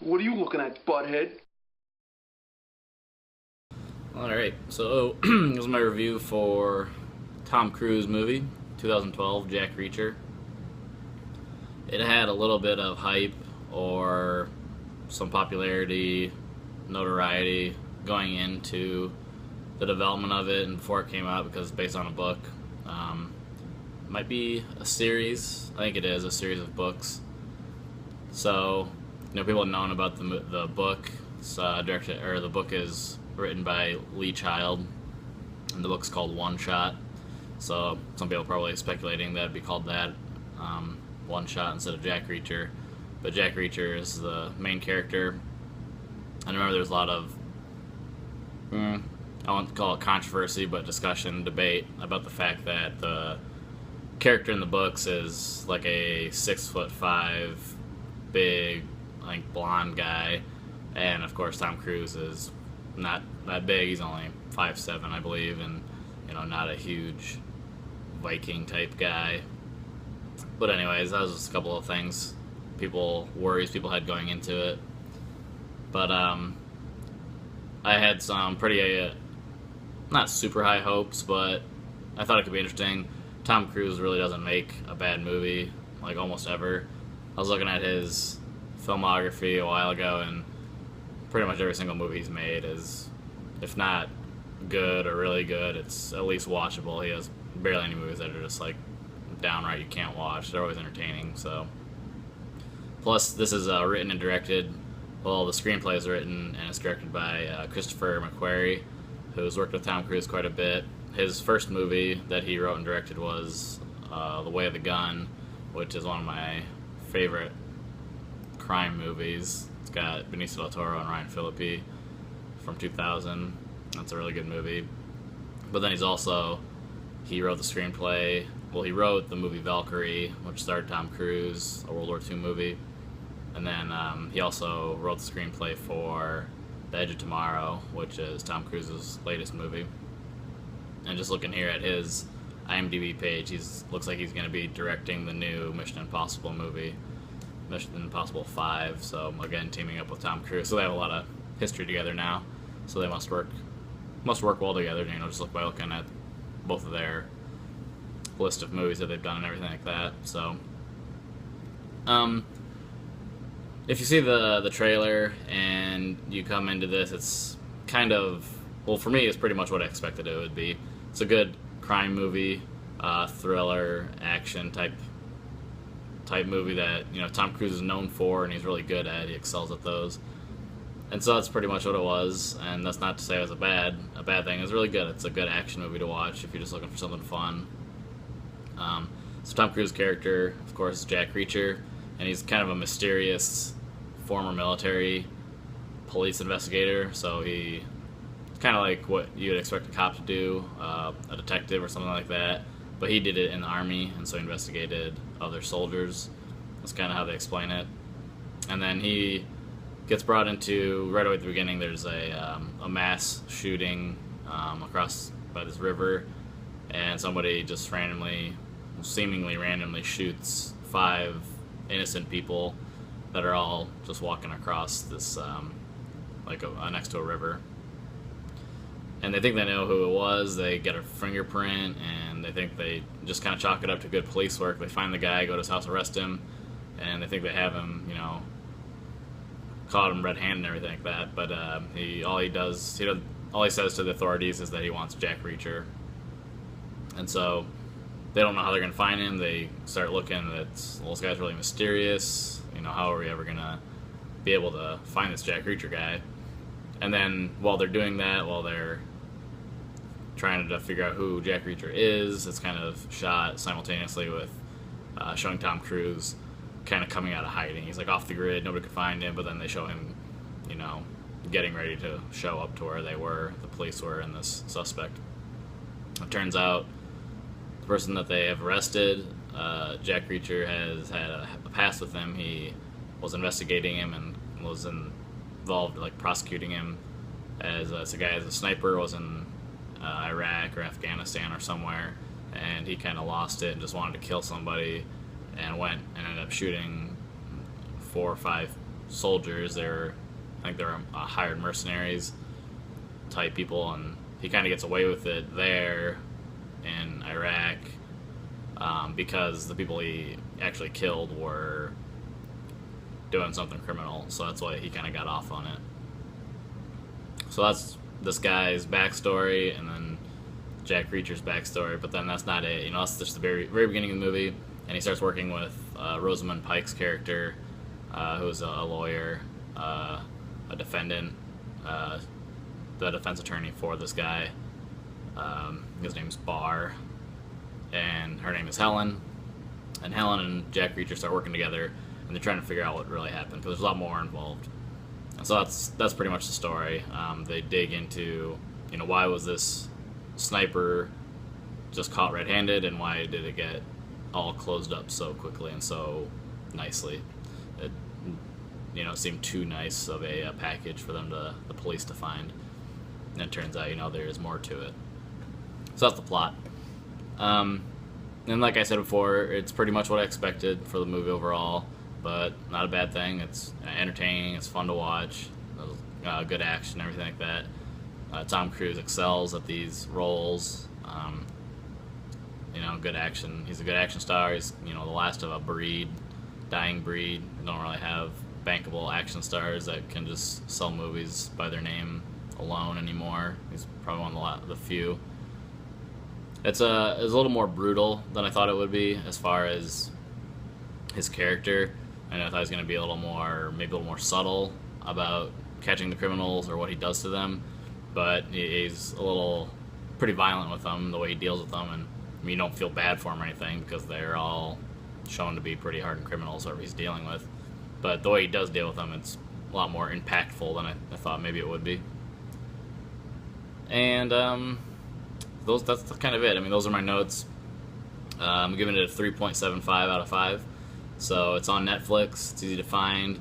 What are you looking at, butthead? Alright, so this is my review for Tom Cruise movie, 2012, Jack Reacher. It had a little bit of hype or some popularity, notoriety going into the development of it and before it came out because it's based on a book. Might be a series. I think it is a series of books. So, people have known about the book. It's directed, or the book is written by Lee Child, and the book's called One Shot. So some people are probably speculating that it'd be called that, One Shot instead of Jack Reacher. But Jack Reacher is the main character. I remember there's a lot of, I won't call it controversy, but discussion, debate about the fact that the character in the books is like a 6'5", big, like blonde guy, and of course Tom Cruise is not that big. He's only 5'7", I believe, and not a huge Viking type guy. But anyways, that was just a couple of things, worries people had going into it. But I had some pretty not super high hopes, but I thought it could be interesting. Tom Cruise really doesn't make a bad movie, like almost ever. I was looking at his filmography a while ago, and pretty much every single movie he's made is, if not good or really good, it's at least watchable. He has barely any movies that are just like downright you can't watch. They're always entertaining. So, plus this is written and directed. Well, the screenplay is written and it's directed by Christopher McQuarrie, who's worked with Tom Cruise quite a bit. His first movie that he wrote and directed was The Way of the Gun, which is one of my favorite crime movies. It's got Benicio del Toro and Ryan Phillippe from 2000. That's a really good movie. But then he wrote the screenplay. Well, he wrote the movie Valkyrie, which starred Tom Cruise, a World War II movie. And then he also wrote the screenplay for The Edge of Tomorrow, which is Tom Cruise's latest movie. And just looking here at his IMDb page, looks like he's going to be directing the new Mission Impossible movie, Mission Impossible 5. So again, teaming up with Tom Cruise. So they have a lot of history together now. So they must work well together. Just look by looking at both of their list of movies that they've done and everything like that. So, if you see the trailer and you come into this, it's kind of, well, for me, it's pretty much what I expected it would be. It's a good crime movie, thriller, action type movie that Tom Cruise is known for, and he's really good at. He excels at those, and so that's pretty much what it was. And that's not to say it was a bad thing. It's really good. It's a good action movie to watch if you're just looking for something fun. So Tom Cruise's character, of course, is Jack Reacher, and he's kind of a mysterious former military police investigator. So he kind of like what you would expect a cop to do, a detective or something like that. But he did it in the army, and so he investigated other soldiers. That's kind of how they explain it. And then he gets brought into, right away at the beginning, there's a mass shooting across by this river, and somebody just seemingly randomly shoots 5 innocent people that are all just walking across this, next to a river. And they think they know who it was. They get a fingerprint, and they think they just kind of chalk it up to good police work. They find the guy, go to his house, arrest him, and they think they have him, caught him red-handed and everything like that. But all he says to the authorities is that he wants Jack Reacher. And so they don't know how they're going to find him. They start looking. This guy's really mysterious. How are we ever going to be able to find this Jack Reacher guy? And then while they're doing that, while they're trying to figure out who Jack Reacher is, it's kind of shot simultaneously with showing Tom Cruise kind of coming out of hiding. He's like off the grid, nobody could find him, but then they show him, getting ready to show up to where the police were, and this suspect. It turns out the person that they have arrested, Jack Reacher, has had a past with him. He was investigating him and was involved, like prosecuting him as a guy as a sniper, was in Iraq or Afghanistan or somewhere, and he kind of lost it and just wanted to kill somebody, and went and ended up shooting 4 or 5 soldiers. I think they're hired mercenaries type people, and he kind of gets away with it there in Iraq because the people he actually killed were doing something criminal, so that's why he kind of got off on it. So that's this guy's backstory, and then Jack Reacher's backstory, but then that's not it. That's just the very beginning of the movie, and he starts working with Rosamund Pike's character, who's a lawyer, a defendant, the defense attorney for this guy. His name's Barr, and her name is Helen. And Helen and Jack Reacher start working together, and they're trying to figure out what really happened, because there's a lot more involved. And so that's pretty much the story. They dig into, why was this sniper just caught red-handed, and why did it get all closed up so quickly and so nicely? It seemed too nice of a package for the police to find. And it turns out, there is more to it. So that's the plot. And like I said before, it's pretty much what I expected for the movie overall, but not a bad thing. It's entertaining, it's fun to watch, good action, everything like that. Tom Cruise excels at these roles. Good action. He's a good action star. He's, the last of a dying breed. We don't really have bankable action stars that can just sell movies by their name alone anymore. He's probably one of the few. It's a little more brutal than I thought it would be as far as his character. I thought he was going to be maybe a little more subtle about catching the criminals or what he does to them, but he's pretty violent with them, the way he deals with them, and you don't feel bad for him or anything because they're all shown to be pretty hardened criminals, whoever he's dealing with. But the way he does deal with them, it's a lot more impactful than I thought maybe it would be. And that's kind of it. Those are my notes. I'm giving it a 3.75 out of 5. So it's on Netflix. It's easy to find.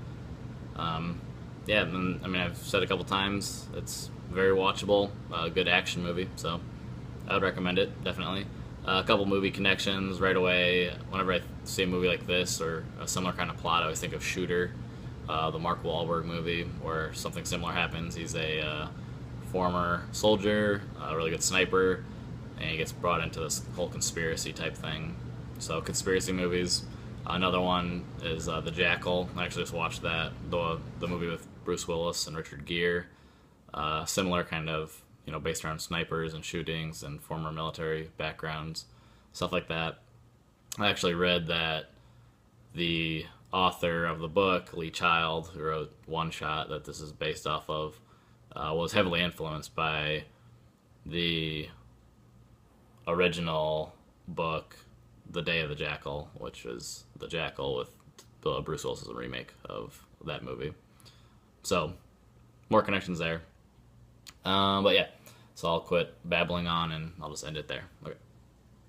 I've said a couple times, it's very watchable, good action movie. So I would recommend it, definitely. A couple movie connections right away. Whenever I see a movie like this or a similar kind of plot, I always think of Shooter, the Mark Wahlberg movie, where something similar happens. He's a former soldier, a really good sniper, and he gets brought into this whole conspiracy type thing. So conspiracy movies. Another one is The Jackal. I actually just watched that, the movie with Bruce Willis and Richard Gere. Similar kind of, based around snipers and shootings and former military backgrounds, stuff like that. I actually read that the author of the book, Lee Child, who wrote One Shot, that this is based off of, was heavily influenced by the original book, The Day of the Jackal, which was The Jackal with Bruce Willis as a remake of that movie. So, more connections there. But yeah, so I'll quit babbling on and I'll just end it there. Okay.